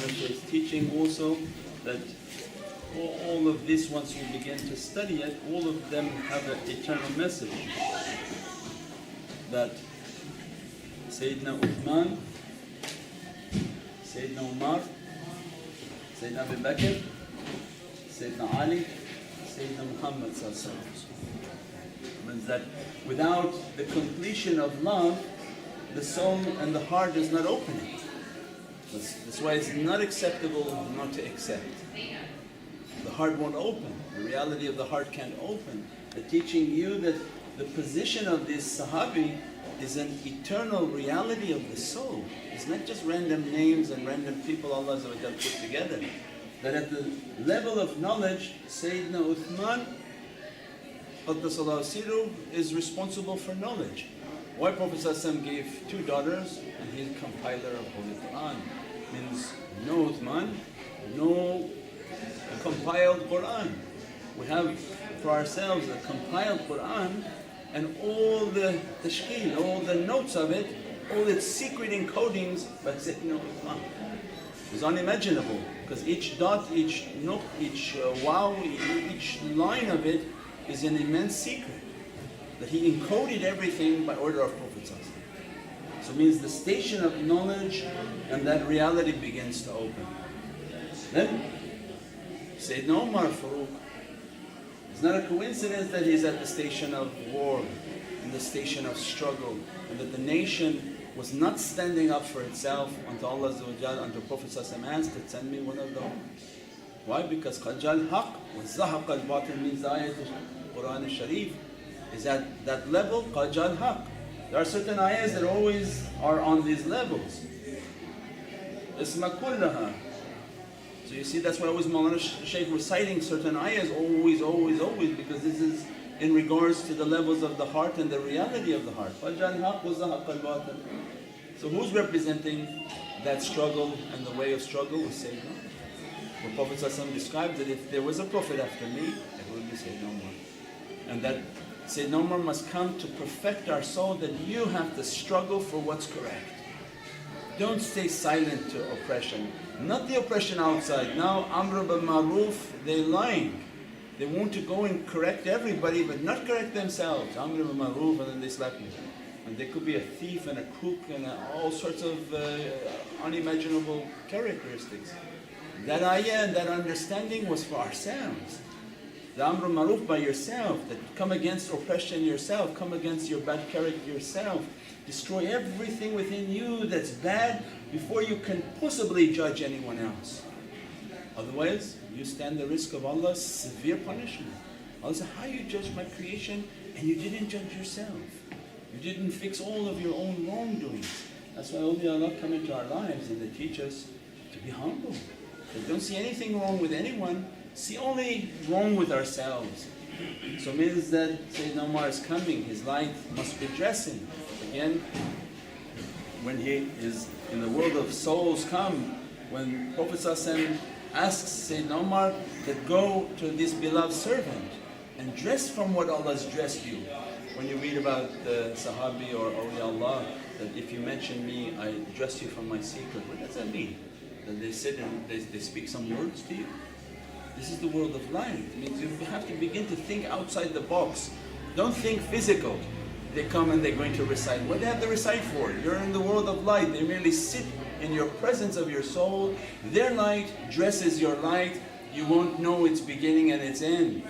is teaching also that all of this, once you begin to study it, all of them have an eternal message. That Sayyidina Uthman, Sayyidina Omar, Sayyidina Bakr, Sayyidina Ali, Sayyidina Muhammad means that without the completion of love, the soul and the heart is not opening. That's why it's not acceptable not to accept. The heart won't open, the reality of the heart can't open. They're teaching you that the position of this Sahabi is an eternal reality of the soul. It's not just random names and random people Allah put together. That at the level of knowledge, Sayyidina Uthman is responsible for knowledge. Why Prophet gave two daughters and he's compiler of Holy Quran? Means no Uthman, no compiled Quran. We have for ourselves a compiled Quran and all the tashkeel, all the notes of it, all its secret encodings, but Sayyidina Uthman. It's unimaginable because each dot, each note, each wow, each line of it is an immense secret. That he encoded everything by order of Prophet. So it means the station of knowledge and that reality begins to open. Then Sayyidina Omar Farooq, it's not a coincidence that he's at the station of war, in the station of struggle, and that the nation was not standing up for itself until Allah until Prophet asked to send me one of them. Why? Because قَدْ جَاءَ الْحَقِّ وَزَّهَقَ الْبَاطِلُ means the ayat of Quran al-Sharif is at that level, قَدْ جَاءَ الْحَقِّ. There are certain ayahs that always are on these levels. اسْمَ كُلَّهَا. So you see, that's why always Mawlana Shaykh reciting certain ayahs always, because this is in regards to the levels of the heart and the reality of the heart. قَدْ جَاءَ الْحَقِّ وَزَّهَقَ الْبَاطِلُ. So who's representing that struggle and the way of struggle was Sayyidina. The Prophet described that if there was a Prophet after me, it would be Sayyidina Omar. And that Sayyidina Omar must come to perfect our soul, that you have to struggle for what's correct. Don't stay silent to oppression. Not the oppression outside. Now Amr bil Ma'ruf, they're lying. They want to go and correct everybody but not correct themselves. Amr bil Ma'ruf and then they slap you. And they could be a thief and a crook and all sorts of unimaginable characteristics. That ayah and that understanding was for ourselves. The Amr Maruf by yourself, that come against oppression yourself, come against your bad character yourself, destroy everything within you that's bad before you can possibly judge anyone else. Otherwise, you stand the risk of Allah's severe punishment. Allah says, how you judge my creation and you didn't judge yourself? You didn't fix all of your own wrongdoings. That's why awliya come into our lives and they teach us to be humble. They don't see anything wrong with anyone, see only wrong with ourselves. So it means that Sayyidina Omar is coming, his light must be dressing. Again, when he is in the world of souls come, when Prophet asks Sayyidina Omar that go to this beloved servant and dress from what Allah has dressed you. When you read about the Sahabi or awliya, that if you mention me, I dress you from my secret, what does that mean? That they sit and they speak some words to you? This is the world of light. It means you have to begin to think outside the box. Don't think physical. They come and they're going to recite. What do they have to recite for? You're in the world of light. They merely sit in your presence of your soul. Their light dresses your light. You won't know its beginning and its end.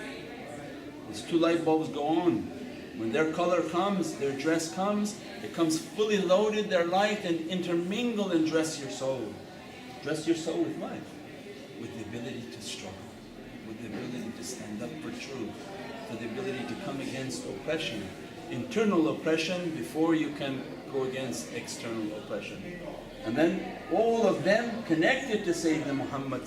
These two light bulbs go on. When their color comes, their dress comes, it comes fully loaded, their light, and intermingle and dress your soul. Dress your soul with light, with the ability to struggle, with the ability to stand up for truth, with the ability to come against oppression, internal oppression before you can go against external oppression. And then all of them connected to Sayyidina Muhammad,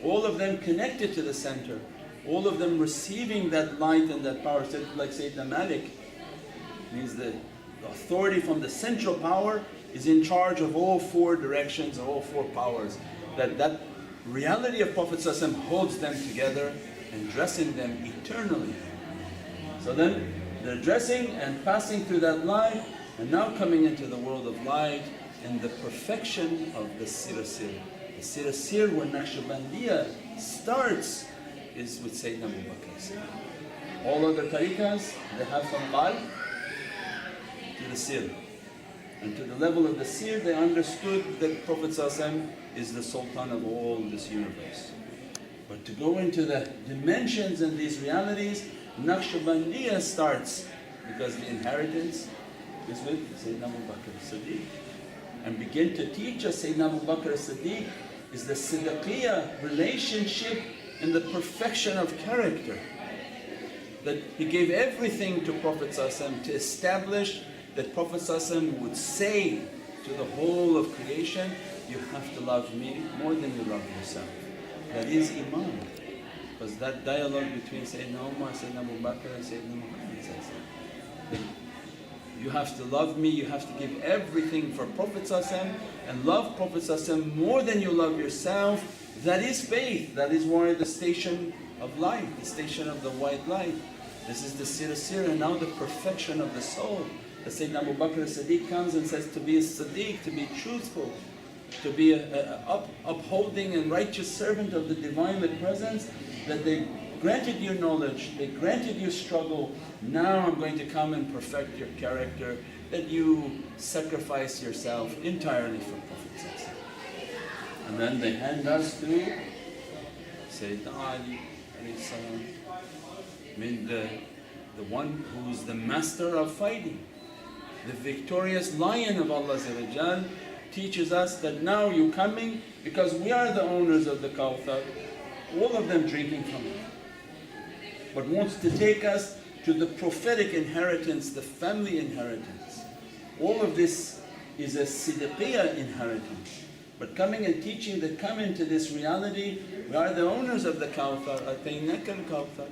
all of them connected to the center, all of them receiving that light and that power. Like Sayyidina Malik, means the authority from the central power is in charge of all four directions, all four powers. That reality of Prophet holds them together and dressing them eternally. So then they're dressing and passing through that light and now coming into the world of light, in the perfection of the Sir. The Sir where Naqshbandiya starts is with Sayyidina Abu Bakr. All other tariqas, they have from Qal to the Sir. And to the level of the Sir, they understood that Prophet ﷺ is the Sultan of all this universe. But to go into the dimensions and these realities, Naqshbandiya starts because the inheritance is with Sayyidina Abu Bakr as-Siddiq. And begin to teach us Sayyidina Abu Bakr as-Siddiq is the Siddiqiyya relationship in the perfection of character. That he gave everything to Prophet ﷺ to establish that Prophet ﷺ would say to the whole of creation, you have to love me more than you love yourself. That is Iman. Because that dialogue between Sayyidina Omar, Sayyidina Abu Bakr and Sayyidina Muhammad ﷺ. You have to love me, you have to give everything for Prophet ﷺ and love Prophet ﷺ more than you love yourself. That is faith, that is why the station of light, the station of the white light. This is the Sir, and now the perfection of the soul. The Sayyidina Abu Bakr as-Siddiq comes and says to be a Siddiq, to be truthful, to be an upholding and righteous servant of the Divine Presence, that they granted you knowledge, they granted you struggle, now I'm going to come and perfect your character, that you sacrifice yourself entirely for Prophet. And then they hand us to Sayyidina Ali alayhi salam. I mean the one who's the master of fighting, the victorious lion of Allah teaches us that now you're coming because we are the owners of the Kawthar, all of them drinking from it, but wants to take us to the prophetic inheritance, the family inheritance. All of this is a Siddiqiyya inheritance. But coming and teaching that come into this reality, we are the owners of the Kawthar, Ataynaka al-Kawthar.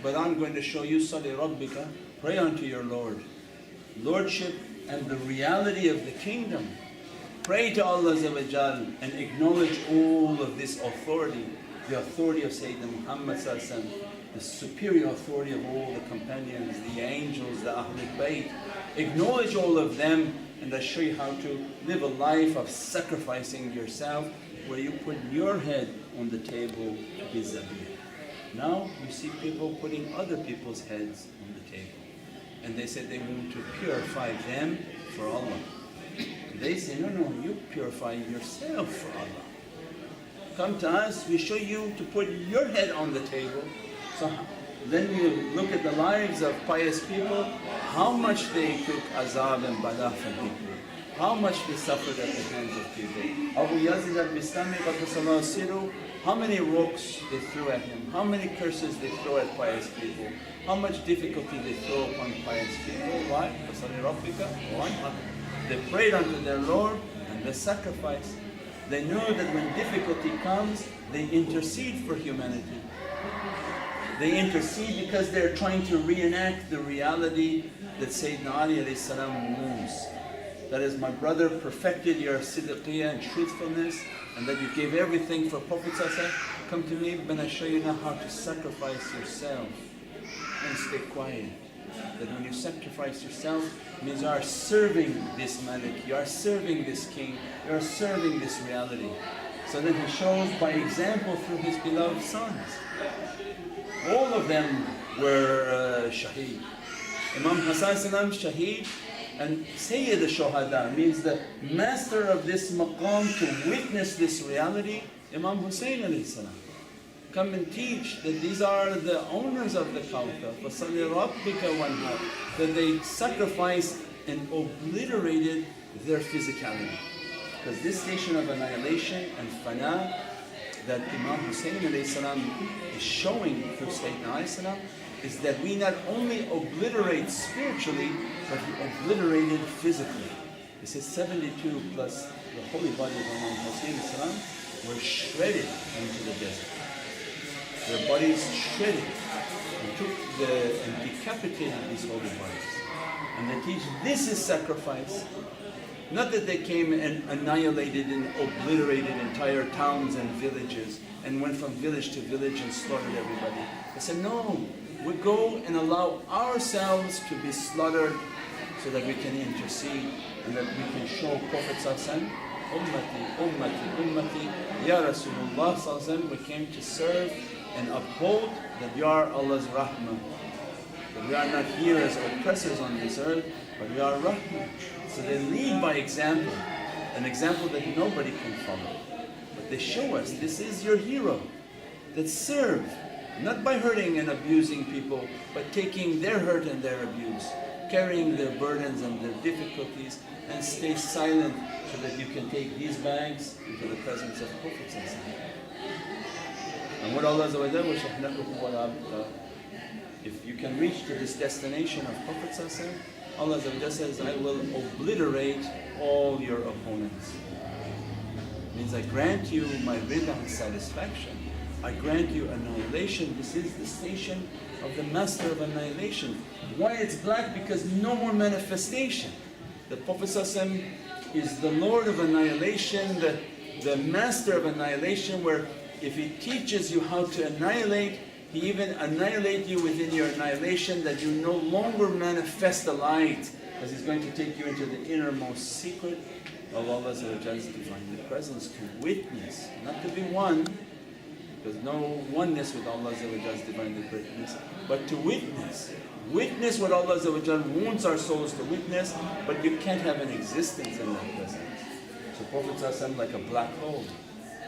But I'm going to show you Sali Rabbika, pray unto your Lord. Lordship and the reality of the kingdom. Pray to Allah and acknowledge all of this authority, the authority of Sayyidina Muhammad, the superior authority of all the companions, the angels, the Ahlul Bayt. Acknowledge all of them, and I show you how to live a life of sacrificing yourself, where you put your head on the table vis-a-vis. Now you see people putting other people's heads on the table, and they say they want to purify them for Allah. They say, no, you purify yourself for Allah. Come to us, we show you to put your head on the table. So then you look at the lives of pious people, how much they took azab and bala from people, how much they suffered at the hands of people. Abu Yazid al-Bistami Qaddasallahu Siru, how many rocks they threw at him, how many curses they throw at pious people, how much difficulty they throw upon pious people. Why? They prayed unto their Lord and they sacrificed. They knew that when difficulty comes, they intercede for humanity. They intercede because they're trying to reenact the reality that Sayyidina Ali alayhi salam moves. That is, my brother perfected your siddiqiyya and truthfulness, and that you gave everything for Prophet ﷺ. Come to me, then I show you now how to sacrifice yourself and stay quiet. That when you sacrifice yourself, it means you are serving this Malik, you are serving this king, you are serving this reality. So then he shows by example through his beloved sons. All of them were shaheed. Imam Hassan salam shaheed, and Sayyid al-Shuhada means the master of this maqam to witness this reality, Imam Hussein alayhi salam. Come and teach that these are the owners of the Kawthar, فَصَلِّ رَبِّكَ وَانْحَرْ, that they sacrificed and obliterated their physicality. Because this station of annihilation and fana that Imam Hussein alayhi salam is showing through Sayyidina alayhi salam is that we not only obliterate spiritually, but we obliterated physically. It says 72 plus the holy body of Imam Hussein alayhi salam were shredded into the desert. Their bodies shredded and decapitated these holy bodies. And they teach this is sacrifice. Not that they came and annihilated and obliterated entire towns and villages and went from village to village and slaughtered everybody. They said, no, we go and allow ourselves to be slaughtered so that we can intercede and that we can show Prophet ﷺ, Ummati, Ummati, Ummati, Ya Rasulullah ﷺ, we came to serve and uphold that you are Allah's Rahmah. That we are not here as oppressors on this earth, but we are Rahmah. So they lead by example, an example that nobody can follow. But they show us, this is your hero, that serve, not by hurting and abusing people, but taking their hurt and their abuse, carrying their burdens and their difficulties, and stay silent so that you can take these bags into the presence of Prophet. And what Allah if you can reach to this destination of Prophet, Allah says, I will obliterate all your opponents. Means I grant you my rida and satisfaction. I grant you annihilation. This is the station of the master of annihilation. Why it's black? Because no more manifestation. The Prophet is the Lord of annihilation, the master of annihilation, where if he teaches you how to annihilate, he even annihilate you within your annihilation, that you no longer manifest the light, because he's going to take you into the innermost secret of Allah's divine presence, to witness, not to be one, because no oneness with Allah's divine greatness, but to witness. Witness what Allah wants our souls to witness, but you can't have an existence in that presence. So Prophet like a black hole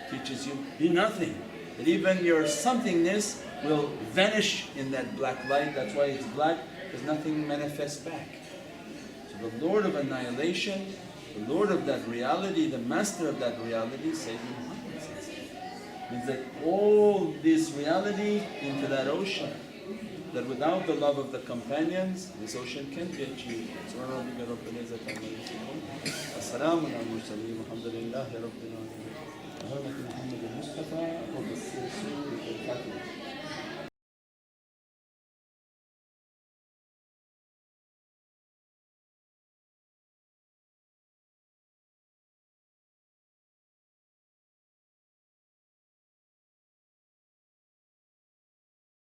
teaches you, be nothing. That even your somethingness will vanish in that black light. That's why it's black, because nothing manifests back. So the Lord of annihilation, the Lord of that reality, the master of that reality, Sayyidina Muhammad means that all this reality into that ocean, that without the love of the companions, this ocean can't be achieved. Assalamu alaikum wa rahmatullahi wa barakatuh.